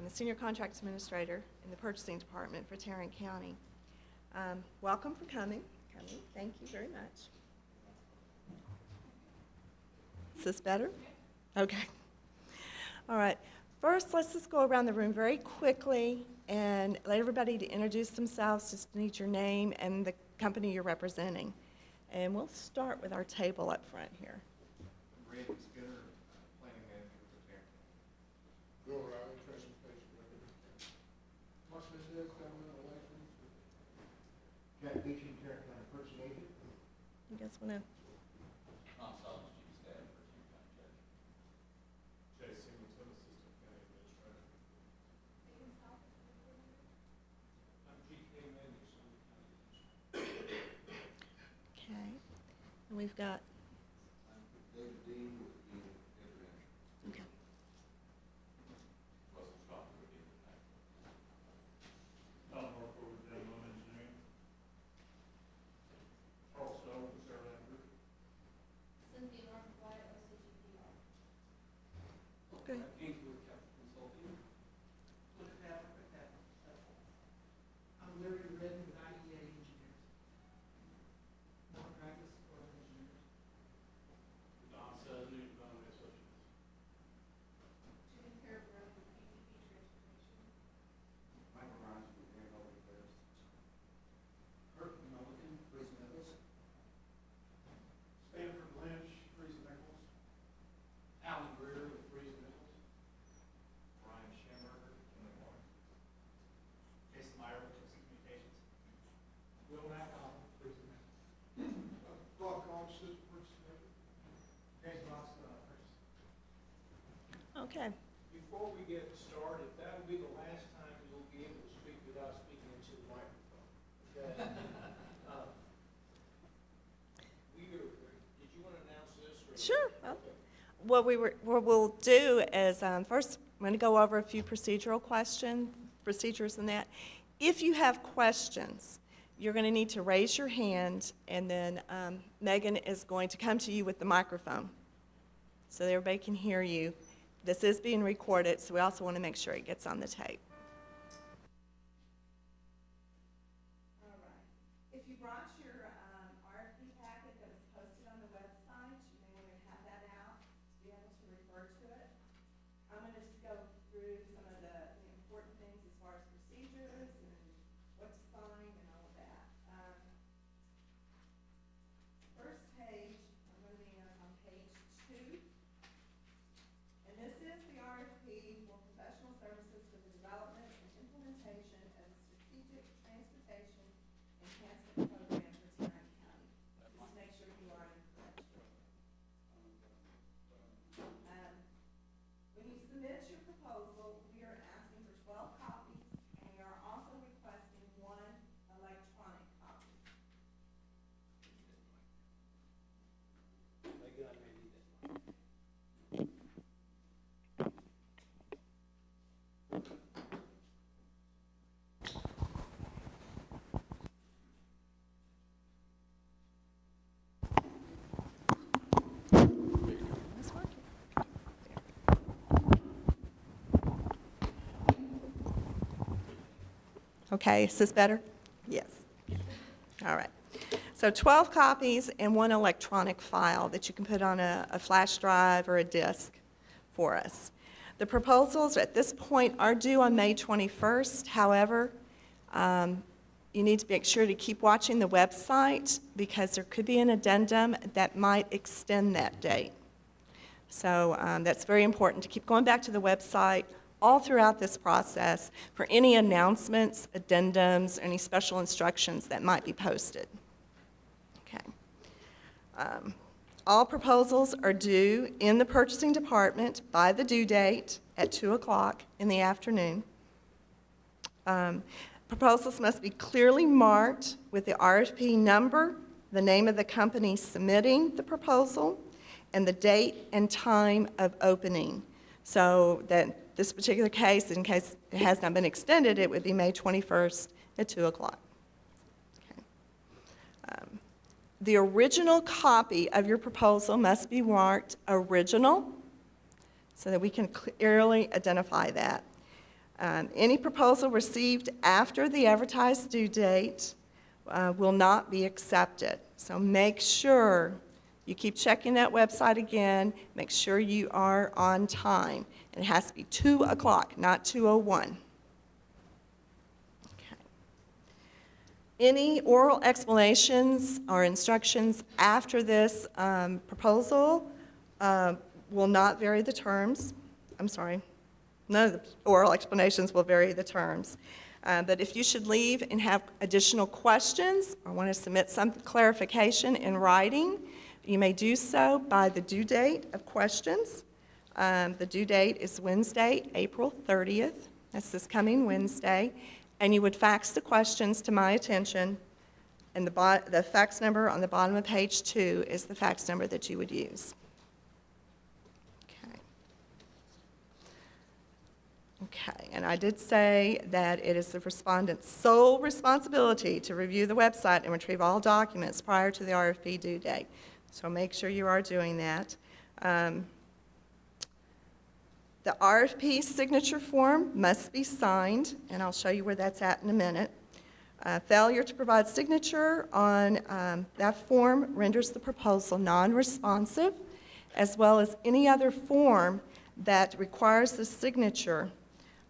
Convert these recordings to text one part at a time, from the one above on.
I'm the Senior Contracts Administrator in the Purchasing Department for Tarrant County. Welcome for coming. Thank you very much. Is this better? Okay. All right. First, let's just go around the room very quickly and let everybody to introduce themselves, just need your name and the company you're representing. And we'll start with our table up front here. Randy Skinner, Planning Manager for Tarrant County. Bill Riley, Transportation Representative. Mark Mendez, Government Elections. Jack Beeching, Tarrant County Purchasing Agent. You guys want to? Tom Solomon, Chief of Staff for Tarrant County Judge. Jay Singleton, Assistant County Administrator. I'm G.K. Manning, Sumner County Administrator. Okay. And we've got, David Dean with the International. okay. Russell Stopper with the International. Tom Harper with Demo Engineering. Charles Stone with Sarah Group. Cynthia Northwhite, OCGPR. Okay. Kingswood Capital Consulting. I'm Larry Redden with IEA Engineers. Mark Ragus, Corps of Engineers. Don says Newton Bowen Associates. Judy Fairbrother with ATP Transportation. Michael Rhines with Internal Affairs. Kurt Mulligan, Fraser Metals. Stanford Lynch, Freeze Nichols. Alan Greer with Freeze Nichols. Brian Schamberger, Kinley Warren. Jason Meyer with Texas Communications. Will Rackhoff, Fraser Metals. Bob Cox, Assistant Purchasing Agent. James Ross, Purchase. Okay. Before we get started, that will be the last time you'll be able to speak without speaking into the microphone. Okay? Did you want to announce this? Sure. Okay. What we'll do is first I'm going to go over a few procedural procedures and that. If you have questions, you're going to need to raise your hand, and then Megan is going to come to you with the microphone so that everybody can hear you. This is being recorded, so we also want to make sure it gets on the tape. All right. If you brought your RFP packet that was posted on the website, you may want to have that out to be able to refer to it. I'm going to just go through some of the important things as far as procedures and what to sign and all of that. First page, I'm going to be on page 2. And this is the RFP for professional services for the development and implementation of the strategic transportation enhancement program for Tarrant County. Just make sure you are correct. When you submit your proposal, we are asking for 12 copies, and we are also requesting 1 electronic copy. Megan, I may need this one. This working? Okay, is this better? Yes. All right. So 12 copies and 1 electronic file that you can put on a flash drive or a disk for us. The proposals at this point are due on May 21st. However, you need to make sure to keep watching the website because there could be an addendum that might extend that date. So that's very important to keep going back to the website all throughout this process for any announcements, addendums, any special instructions that might be posted. Okay. All proposals are due in the purchasing department by the due date at 2 o'clock in the afternoon. Proposals must be clearly marked with the RFP number, the name of the company submitting the proposal, and the date and time of opening. So that this particular case, in case it has not been extended, it would be May 21st at 2 o'clock. Okay. The original copy of your proposal must be marked original so that we can clearly identify that. Any proposal received after the advertised due date will not be accepted. So make sure you keep checking that website again. Make sure you are on time. It has to be 2 o'clock, not 2:01. Okay. Any oral explanations or instructions after this proposal will not vary the terms. I'm sorry. None of the oral explanations will vary the terms. But if you should leave and have additional questions or want to submit some clarification in writing, you may do so by the due date of questions. The due date is Wednesday, April 30th. That's this coming Wednesday. And you would fax the questions to my attention, and the fax number on the bottom of page 2 is the fax number that you would use. Okay, and I did say that it is the respondent's sole responsibility to review the website and retrieve all documents prior to the RFP due date. So make sure you are doing that. The RFP signature form must be signed, and I'll show you where that's at in a minute. Failure to provide signature on that form renders the proposal non-responsive, as well as any other form that requires the signature,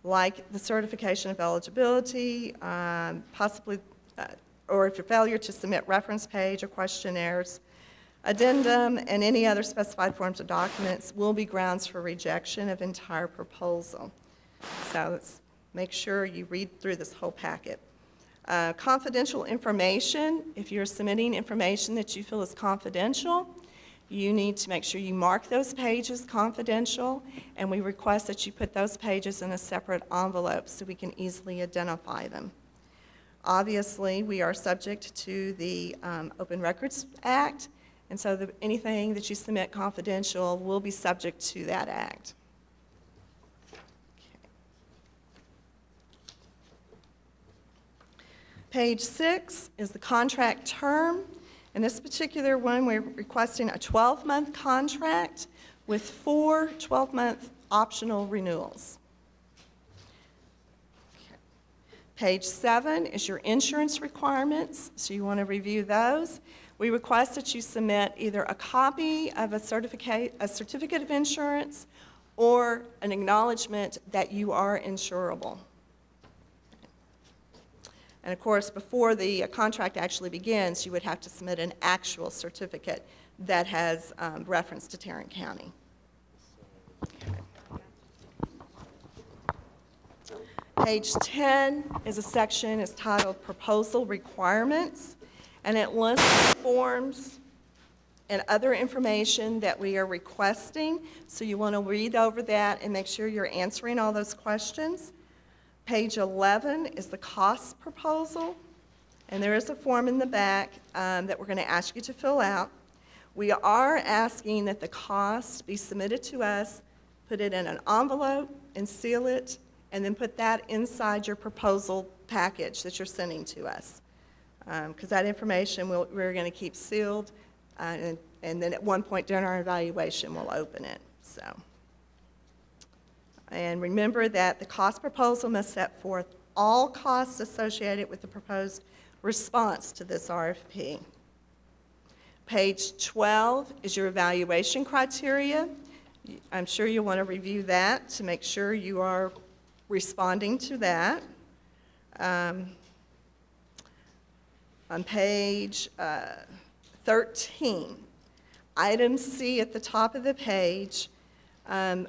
like the certification of eligibility, possibly, or if your failure to submit reference page or questionnaires, addendum, and any other specified forms of documents will be grounds for rejection of entire proposal. So make sure you read through this whole packet. Confidential information, if you're submitting information that you feel is confidential, you need to make sure you mark those pages confidential, and we request that you put those pages in a separate envelope so we can easily identify them. Obviously, we are subject to the Open Records Act, and so anything that you submit confidential will be subject to that act. Okay. Page 6 is the contract term. In this particular one, we're requesting a 12-month contract with 4 12-month optional renewals. Okay. Page 7 is your insurance requirements, so you want to review those. We request that you submit either a copy of a certificate of insurance or an acknowledgement that you are insurable. And of course, before the contract actually begins, you would have to submit an actual certificate that has reference to Tarrant County. Okay. Page 10 is a section, it's titled Proposal Requirements, and it lists forms and other information that we are requesting. So you want to read over that and make sure you're answering all those questions. Page 11 is the cost proposal, and there is a form in the back that we're going to ask you to fill out. We are asking that the cost be submitted to us, put it in an envelope and seal it, and then put that inside your proposal package that you're sending to us. Because that information we're going to keep sealed, and then at one point during our evaluation we'll open it. So. And remember that the cost proposal must set forth all costs associated with the proposed response to this RFP. Page 12 is your evaluation criteria. I'm sure you'll want to review that to make sure you are responding to that. On page 13, item C at the top of the page,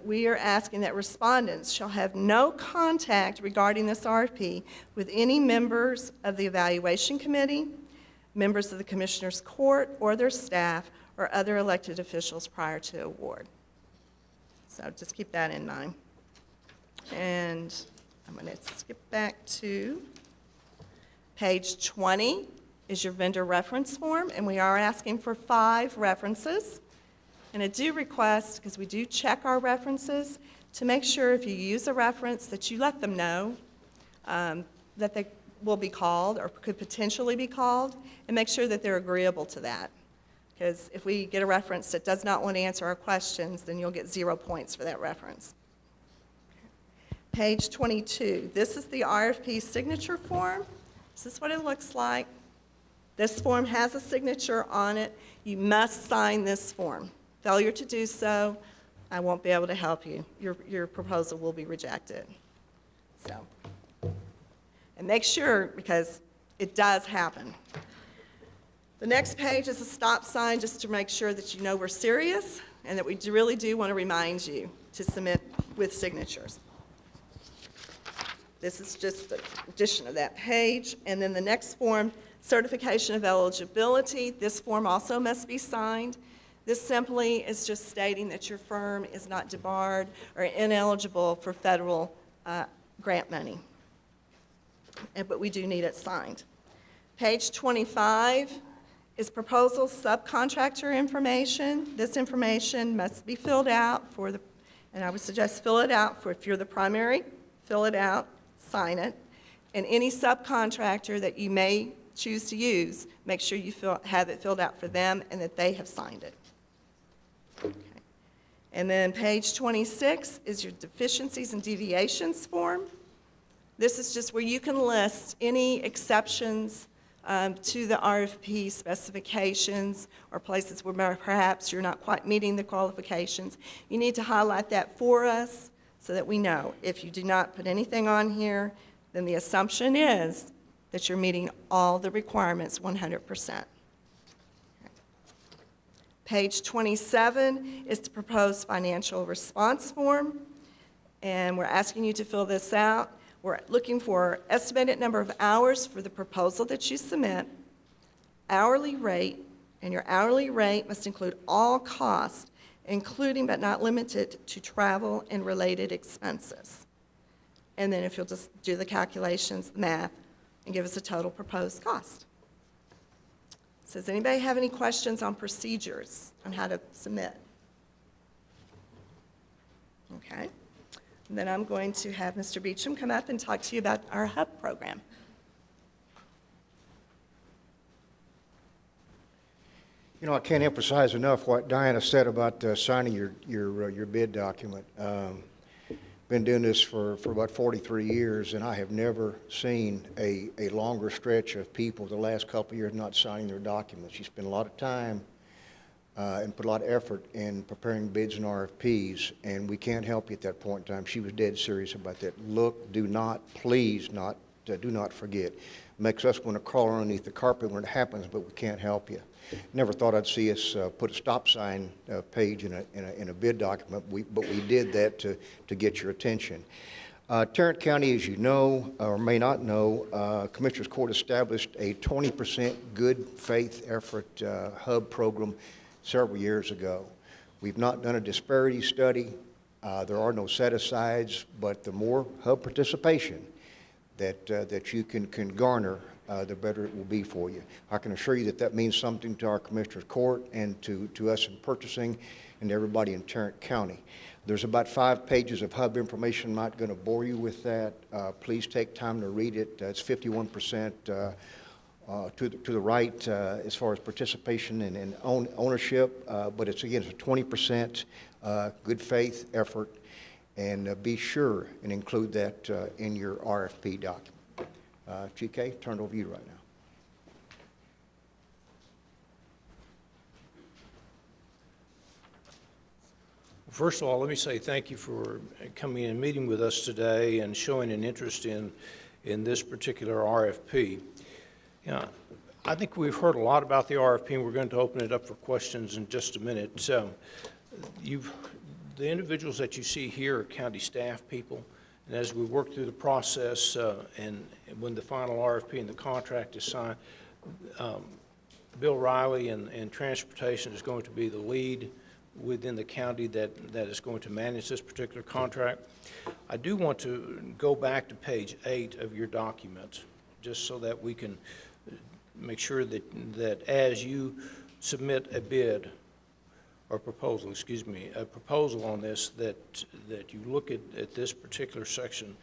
we are asking that respondents shall have no contact regarding this RFP with any members of the evaluation committee, members of the commissioner's court, or their staff, or other elected officials prior to award. So just keep that in mind. And I'm going to skip back to page 20 is your vendor reference form, and we are asking for 5 references. And I do request, because we do check our references, to make sure if you use a reference that you let them know that they will be called or could potentially be called, and make sure that they're agreeable to that. Because if we get a reference that does not want to answer our questions, then you'll get 0 points for that reference. Page 22, this is the RFP signature form. This is what it looks like. This form has a signature on it. You must sign this form. Failure to do so, I won't be able to help you. Your proposal will be rejected. So, and make sure, because it does happen. The next page is a stop sign, just to make sure that you know we're serious and that we really do want to remind you to submit with signatures. This is just the addition of that page. And then the next form, certification of eligibility. This form also must be signed. This simply is just stating that your firm is not debarred or ineligible for federal grant money. But we do need it signed. Page 25 is proposal subcontractor information. This information must be filled out and I would suggest fill it out if you're the primary, fill it out, sign it. And any subcontractor that you may choose to use, make sure you have it filled out for them and that they have signed it. Okay. And then page 26 is your deficiencies and deviations form. This is just where you can list any exceptions to the RFP specifications or places where perhaps you're not quite meeting the qualifications. You need to highlight that for us so that we know. If you do not put anything on here, then the assumption is that you're meeting all the requirements 100%. Page 27 is the proposed financial response form, and we're asking you to fill this out. We're looking for estimated number of hours for the proposal that you submit, hourly rate, and your hourly rate must include all costs, including but not limited to travel and related expenses. And then if you'll just do the calculations, the math, and give us a total proposed cost. So does anybody have any questions on procedures on how to submit? Okay. And then I'm going to have Mr. Beecham come up and talk to you about our HUB program. You know, I can't emphasize enough what Diana said about signing your bid document. Been doing this for about 43 years, and I have never seen a longer stretch of people the last couple of years not signing their documents. You spend a lot of time and put a lot of effort in preparing bids and RFPs, and we can't help you at that point in time. She was dead serious about that. Look, do not, please not, do not forget. Makes us want to crawl underneath the carpet when it happens, but we can't help you. Never thought I'd see us put a stop sign page in a bid document, but we did that to get your attention. Tarrant County, as you know or may not know, Commissioners Court established a 20% good faith effort HUB program several years ago. We've not done a disparity study. There are no set-asides, but the more HUB participation that you can garner, the better it will be for you. I can assure you that that means something to our Commissioners Court and to us in purchasing and to everybody in Tarrant County. There's about 5 pages of HUB information. I'm not going to bore you with that. Please take time to read it. It's 51% to the right as far as participation and ownership, but it's, again, it's a 20% good faith effort, and be sure and include that in your RFP document. GK, turn it over to you right now. First of all, let me say thank you for coming and meeting with us today and showing an interest in this particular RFP. You know, I think we've heard a lot about the RFP, and we're going to open it up for questions in just a minute. So, the individuals that you see here are county staff people, and as we work through the process and when the final RFP and the contract is signed, Bill Riley and Transportation is going to be the lead within the county that is going to manage this particular contract. I do want to go back to page 8 of your document, just so that we can make sure that as you submit a bid or proposal, excuse me, a proposal on this, that you look at this particular section.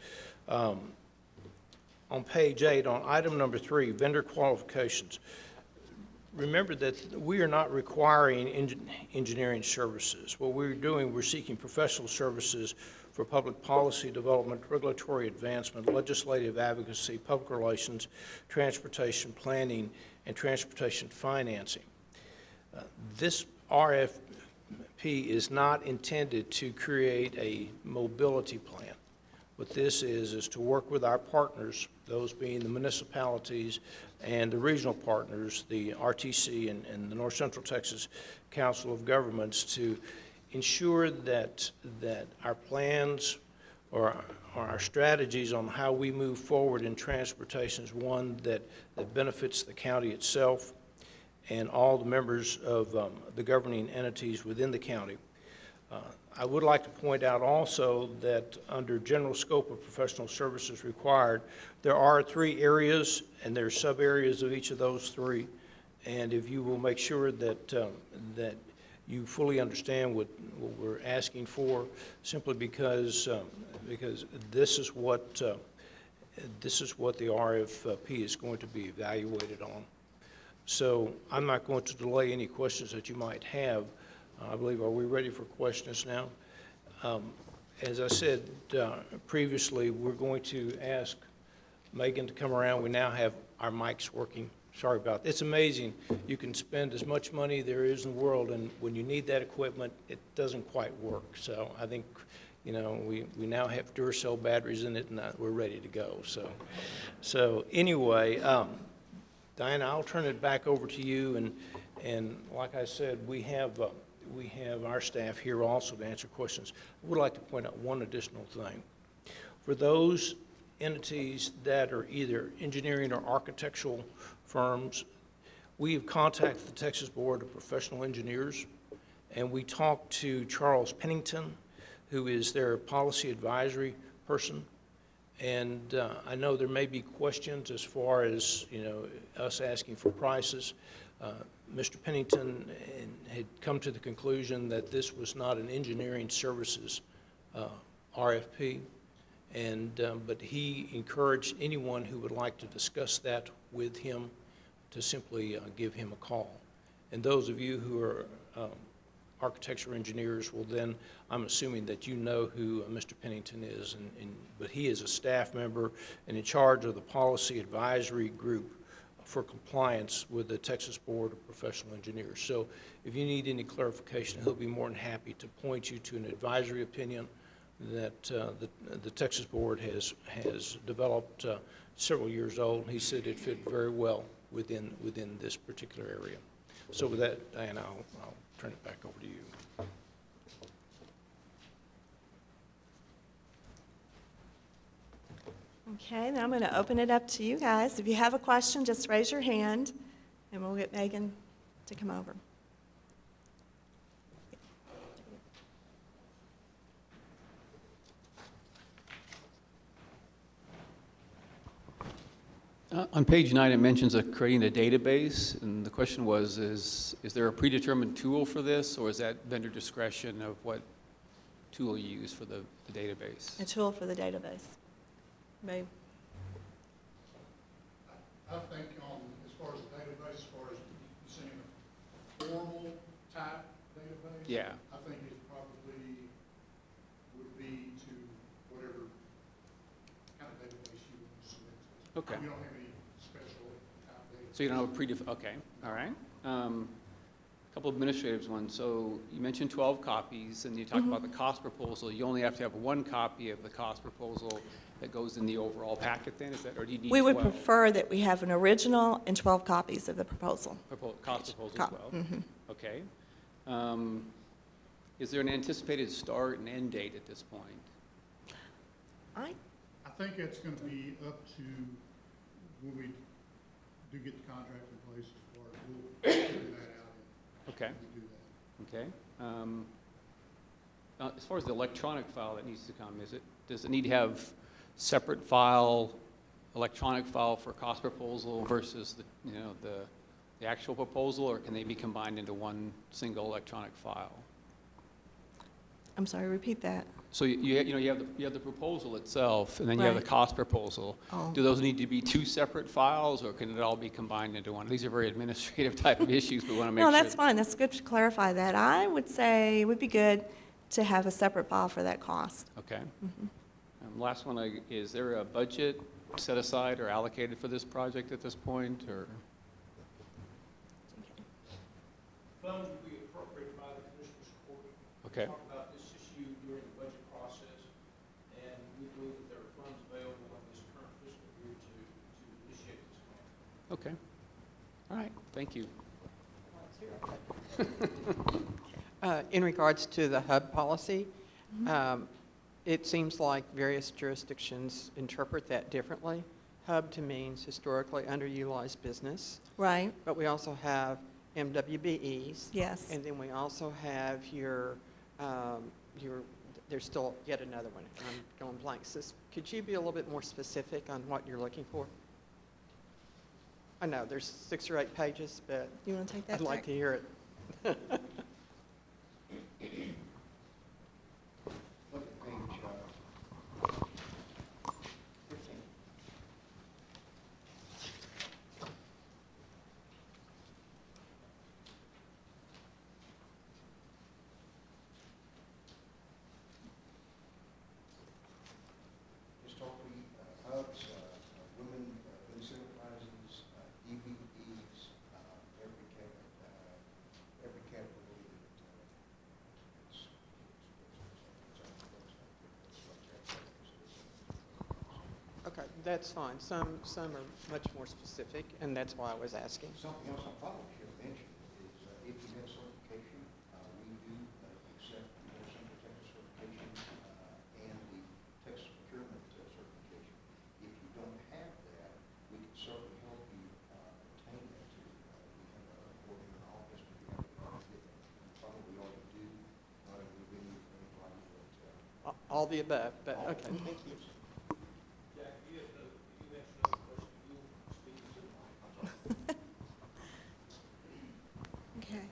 On page 8, on item number 3, vendor qualifications. Remember that we are not requiring engineering services. What we're doing, we're seeking professional services for public policy development, regulatory advancement, legislative advocacy, public relations, transportation planning, and transportation financing. This RFP is not intended to create a mobility plan. What this is to work with our partners, those being the municipalities and the regional partners, the RTC and the North Central Texas Council of Governments, to ensure that our plans or our strategies on how we move forward in transportation is one that benefits the county itself and all the members of the governing entities within the county. I would like to point out also that under general scope of professional services required, there are 3 areas, and there are sub-areas of each of those 3. And if you will make sure that you fully understand what we're asking for, simply because this is what the RFP is going to be evaluated on. So I'm not going to delay any questions that you might have. I believe, are we ready for questions now? As I said previously, we're going to ask Megan to come around. We now have our mics working. Sorry about that. It's amazing. You can spend as much money there is in the world, and when you need that equipment, it doesn't quite work. So I think, you know, we now have Duracell batteries in it, and we're ready to go. So anyway, Diana, I'll turn it back over to you, and like I said, we have our staff here also to answer questions. I would like to point out one additional thing. For those entities that are either engineering or architectural firms, we have contacted the Texas Board of Professional Engineers, and we talked to Charles Pennington, who is their policy advisory person. And I know there may be questions as far as, you know, us asking for prices. Mr. Pennington had come to the conclusion that this was not an engineering services RFP, but he encouraged anyone who would like to discuss that with him to simply give him a call. And those of you who are architecture engineers will then, I'm assuming that you know who Mr. Pennington is, but he is a staff member and in charge of the policy advisory group for compliance with the Texas Board of Professional Engineers. So if you need any clarification, he'll be more than happy to point you to an advisory opinion that the Texas Board has developed several years old. He said it fit very well within this particular area. So with that, Diana, I'll turn it back over to you. Okay, now I'm going to open it up to you guys. If you have a question, just raise your hand, and we'll get Megan to come over. On page 9, it mentions creating a database, and the question was, is there a predetermined tool for this, or is that vendor discretion of what tool you use for the database? A tool for the database. Babe. I think as far as the database, as far as you saying a formal type database. Yeah. I think it probably would be to whatever kind of database you want to submit to. Okay. You don't have any special type database. So you don't have a okay, all right. A couple of administrative ones. So you mentioned 12 copies, and you talked about the cost proposal. You only have to have 1 copy of the cost proposal that goes in the overall packet then, is that, or do you need 12? We would prefer that we have an original and 12 copies of the proposal. Cost proposal as well? Okay. Is there an anticipated start and end date at this point? I think it's going to be up to when we do get the contract in place as far as we'll figure that out. Okay. We do that. Okay. As far as the electronic file that needs to come, does it need to have separate file, electronic file for cost proposal versus the actual proposal, or can they be combined into one single electronic file? I'm sorry, repeat that. So you have the proposal itself, and then you have the Right. cost proposal. Oh. Do those need to be 2 separate files, or can it all be combined into one? These are very administrative type of issues, but we want to make No, sure. that's fine. That's good to clarify that. I would say it would be good to have a separate file for that cost. Okay. Last one, is there a budget set aside or allocated for this project at this point, or? Funds will be appropriated by the Commissioners Court. Okay. Talk about this issue during the budget process, and we believe that there are funds available in this current fiscal year to initiate this plan. Okay. All right, thank you. In regards to the hub policy, it seems like various jurisdictions interpret that differently. Hub to means historically underutilized business, Right? but we also have MWBEs. Yes. And then we also have your, there's still yet another one. I'm going blank. So could you be a little bit more specific on what you're looking for? I know there's 6 or 8 pages, but You want to take that I'd like back? to hear it. Look at page 15. Historically, hubs, women, women's enterprises, EVEs, every category Okay, that's fine. Some are much more specific, and that's why I was asking. Something else I probably should have mentioned is if you have certification, we do accept the Central Texas certification and the Texas procurement certification. If you don't have that, we can certainly help you obtain that too. We have a board in our office, we have a get that. Probably already do, but we've been using anybody that. All the above, but okay, thank you. Jack, if you answer another question, you'll speak to the mic. Okay.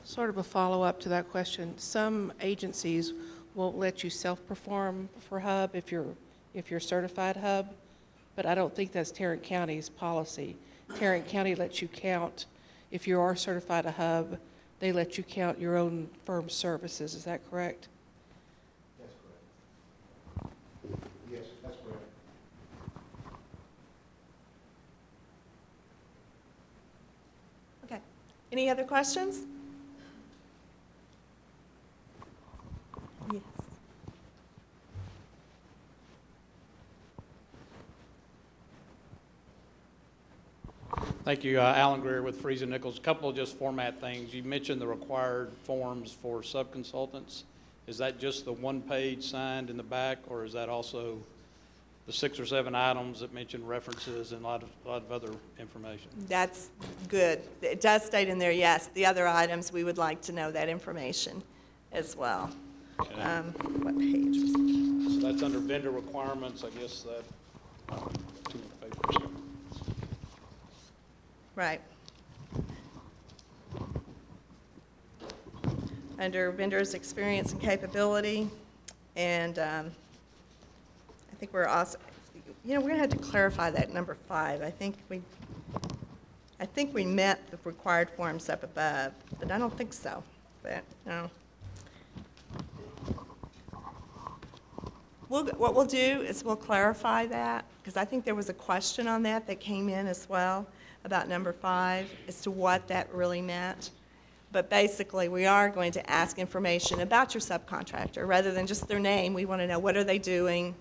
Sort of a follow-up to that question. Some agencies won't let you self-perform for hub if you're certified hub, but I don't think that's Tarrant County's policy. Tarrant County lets you count, if you are certified a hub, they let you count your own firm services. Is that correct? That's correct. Yes, that's correct. Okay. Any other questions? Yes. Thank you. Alan Greer with Freeze and Nichols. A couple of just format things. You mentioned the required forms for subconsultants. Is that just the one page signed in the back, or is that also the 6 or 7 items that mention references and a lot of other information? That's good. It does state in there, yes. The other items, we would like to know that information as well. Okay. What page was it? So that's under vendor requirements, I guess that, too many papers. Right. Under vendors' experience and capability, and I think we're also, we're going to have to clarify that number 5. I think we met the required forms up above, but I don't think so. But no. What we'll do is we'll clarify that, because I think there was a question on that came in as well about number 5 as to what that really meant. But basically, we are going to ask information about your subcontractor. Rather than just their name, we want to know what are they doing,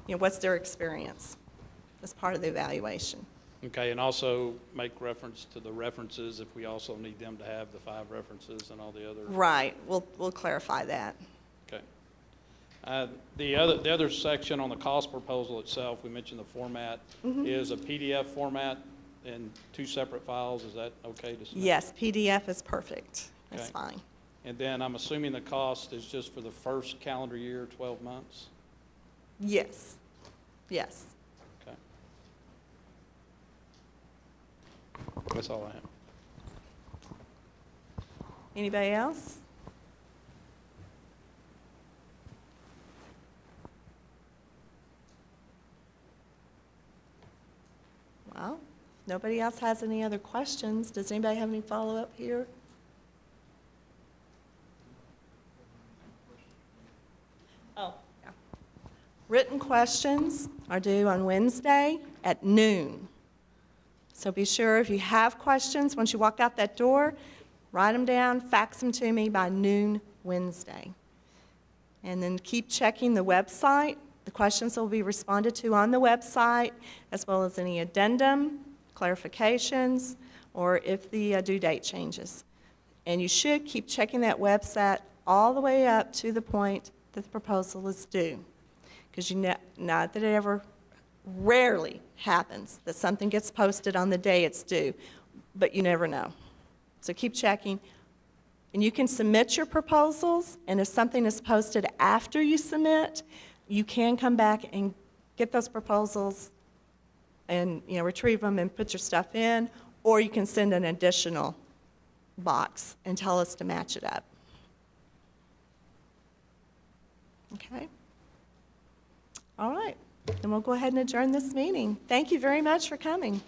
what's their experience as part of the evaluation. Okay, and also make reference to the references if we also need them to have the 5 references and all the other. Right, we'll clarify that. Okay. The other section on the cost proposal itself, we mentioned the format, is a PDF format in 2 separate files. Is that okay to submit? Yes, PDF is perfect. That's Okay. fine. And then I'm assuming the cost is just for the first calendar year, 12 months? Yes, yes. Okay. That's all I have. Anybody else? Well, if nobody else has any other questions. Does anybody have any follow-up here? questions are due on Wednesday at noon. So be sure if you have questions, once you walk out that door, write them down, fax them to me by noon Wednesday. And then keep checking the website. The questions will be responded to on the website, as well as any addendum, clarifications, or if the due date changes. And you should keep checking that website all the way up to the point that the proposal is due. Because not that it ever, rarely happens that something gets posted on the day it's due, but you never know. So keep checking. And you can submit your proposals, and if something is posted after you submit, you can come back and get those proposals and, retrieve them and put your stuff in, or you can send an additional box and tell us to match it up. Okay? All right. Then we'll go ahead and adjourn this meeting. Thank you very much for coming.